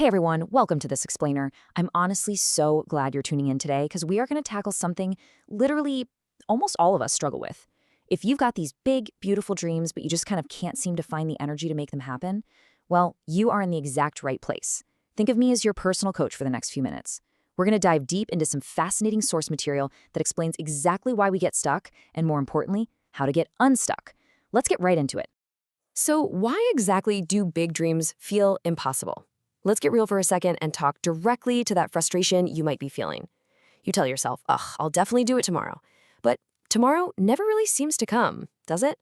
Hey everyone, welcome to This Explainer. I'm honestly so glad you're tuning in today because we are going to tackle something literally almost all of us struggle with. If you've got these big, beautiful dreams, but you just kind of can't seem to find the energy to make them happen, well, you are in the exact right place. Think of me as your personal coach for the next few minutes. We're going to dive deep into some fascinating source material that explains exactly why we get stuck and, more importantly, how to get unstuck. Let's get right into it. So why exactly do big dreams feel impossible? Let's get real for a second and talk directly to that frustration you might be feeling. You tell yourself, ugh, I'll definitely do it tomorrow. But tomorrow never really seems to come, does it?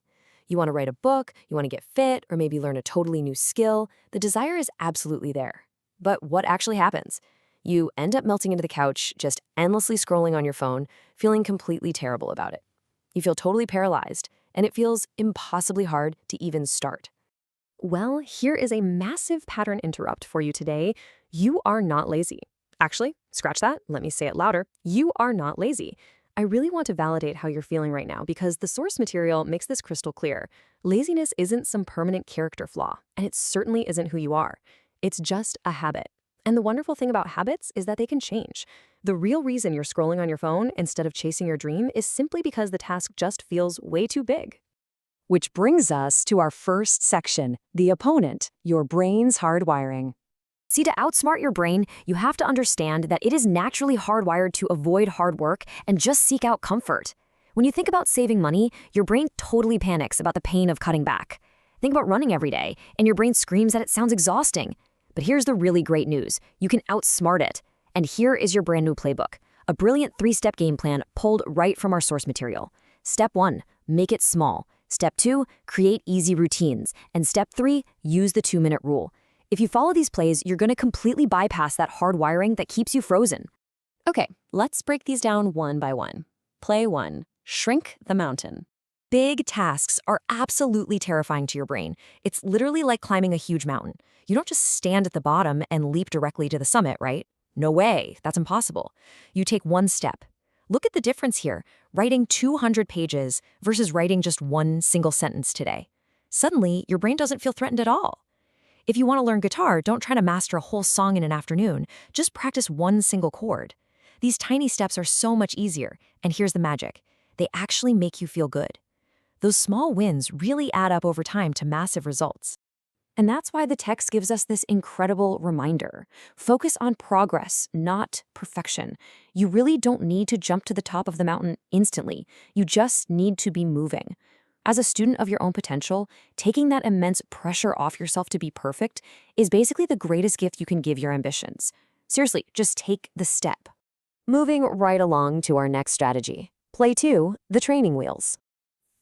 You want to write a book, you want to get fit, or maybe learn a totally new skill. The desire is absolutely there. But what actually happens? You end up melting into the couch, just endlessly scrolling on your phone, feeling completely terrible about it. You feel totally paralyzed, and it feels impossibly hard to even start. Well, here is a massive pattern interrupt for you today. You are not lazy. Actually, scratch that. Let me say it louder. You are not lazy. I really want to validate how you're feeling right now because the source material makes this crystal clear. Laziness isn't some permanent character flaw, and it certainly isn't who you are. It's just a habit. And the wonderful thing about habits is that they can change. The real reason you're scrolling on your phone instead of chasing your dream is simply because the task just feels way too big. Which brings us to our first section, the opponent, your brain's hardwiring. See, to outsmart your brain, you have to understand that it is naturally hardwired to avoid hard work and just seek out comfort. When you think about saving money, your brain totally panics about the pain of cutting back. Think about running every day, and your brain screams that it sounds exhausting. But here's the really great news. You can outsmart it. And here is your brand new playbook, a brilliant 3-step game plan pulled right from our source material. Step 1, make it small. Step 2, create easy routines. And step 3, use the 2-minute rule. If you follow these plays, you're going to completely bypass that hard wiring that keeps you frozen. Okay, let's break these down one by one. Play 1, shrink the mountain. Big tasks are absolutely terrifying to your brain. It's literally like climbing a huge mountain. You don't just stand at the bottom and leap directly to the summit, right? No way, that's impossible. You take one step. Look at the difference here, writing 200 pages versus writing just one single sentence today. Suddenly, your brain doesn't feel threatened at all. If you want to learn guitar, don't try to master a whole song in an afternoon. Just practice one single chord. These tiny steps are so much easier, and here's the magic. They actually make you feel good. Those small wins really add up over time to massive results. And that's why the text gives us this incredible reminder. Focus on progress, not perfection. You really don't need to jump to the top of the mountain instantly. You just need to be moving. As a student of your own potential, taking that immense pressure off yourself to be perfect is basically the greatest gift you can give your ambitions. Seriously, just take the step. Moving right along to our next strategy. Play 2, the training wheels.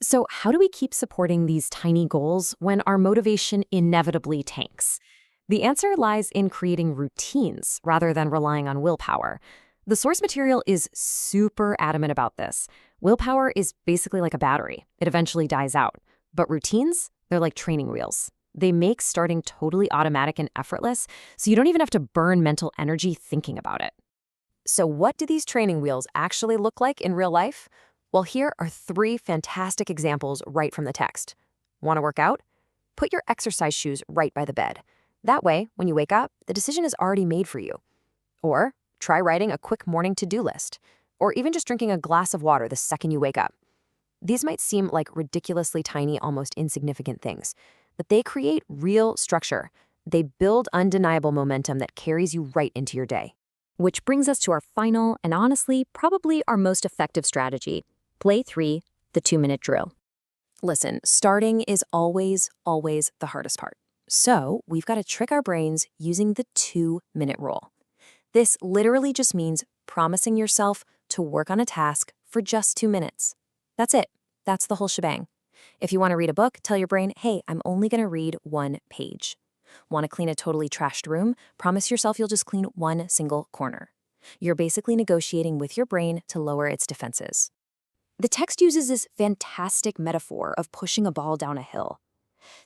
So how do we keep supporting these tiny goals when our motivation inevitably tanks? The answer lies in creating routines rather than relying on willpower. The source material is super adamant about this. Willpower is basically like a battery. It eventually dies out. But routines, they're like training wheels. They make starting totally automatic and effortless, so you don't even have to burn mental energy thinking about it. So what do these training wheels actually look like in real life? Well, here are 3 fantastic examples right from the text. Want to work out? Put your exercise shoes right by the bed. That way, when you wake up, the decision is already made for you. Or try writing a quick morning to-do list. Or even just drinking a glass of water the second you wake up. These might seem like ridiculously tiny, almost insignificant things, but they create real structure. They build undeniable momentum that carries you right into your day. Which brings us to our final and honestly, probably our most effective strategy. Play 3, the 2-minute drill. Listen, starting is always the hardest part. So we've got to trick our brains using the 2-minute rule. This literally just means promising yourself to work on a task for just 2 minutes. That's it. That's the whole shebang. If you want to read a book, tell your brain, hey, I'm only going to read 1 page. Want to clean a totally trashed room? Promise yourself you'll just clean 1 single corner. You're basically negotiating with your brain to lower its defenses. The text uses this fantastic metaphor of pushing a ball down a hill.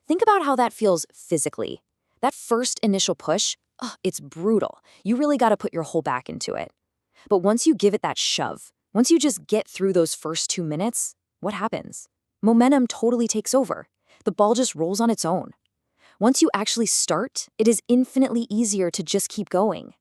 Think about how that feels physically. That first initial push, it's brutal. You really got to put your whole back into it. But once you give it that shove, once you just get through those first 2 minutes, what happens? Momentum totally takes over. The ball just rolls on its own. Once you actually start, it is infinitely easier to just keep going.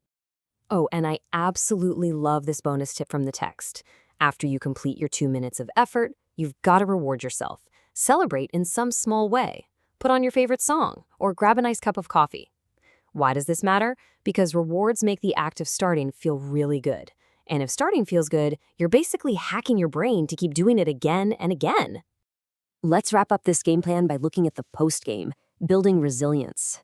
Oh, and I absolutely love this bonus tip from the text. After you complete your 2 minutes of effort, you've got to reward yourself. Celebrate in some small way. Put on your favorite song or grab a nice cup of coffee. Why does this matter? Because rewards make the act of starting feel really good. And if starting feels good, you're basically hacking your brain to keep doing it again and again. Let's wrap up this game plan by looking at the post-game, building resilience.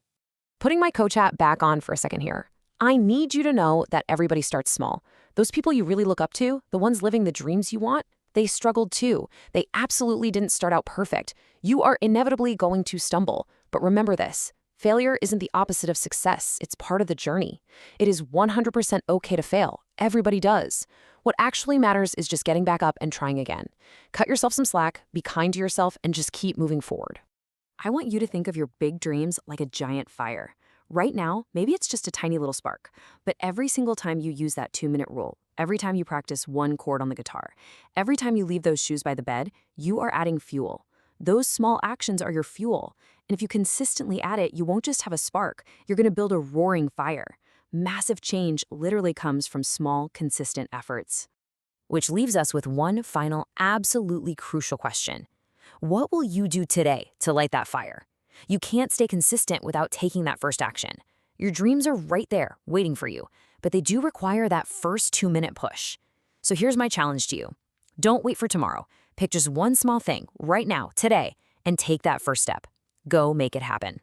Putting my coach hat back on for a second here. I need you to know that everybody starts small. Those people you really look up to, the ones living the dreams you want, they struggled too. They absolutely didn't start out perfect. You are inevitably going to stumble. But remember this, failure isn't the opposite of success. It's part of the journey. It is 100% okay to fail. Everybody does. What actually matters is just getting back up and trying again. Cut yourself some slack, be kind to yourself, and just keep moving forward. I want you to think of your big dreams like a giant fire. Right now, maybe it's just a tiny little spark, but every single time you use that 2-minute rule, every time you practice one chord on the guitar, every time you leave those shoes by the bed, you are adding fuel. Those small actions are your fuel. And if you consistently add it, you won't just have a spark, you're going to build a roaring fire. Massive change literally comes from small, consistent efforts. Which leaves us with one final, absolutely crucial question. What will you do today to light that fire? You can't stay consistent without taking that first action. Your dreams are right there, waiting for you, but they do require that first 2-minute push. So here's my challenge to you. Don't wait for tomorrow. Pick just one small thing right now, today, and take that first step. Go make it happen.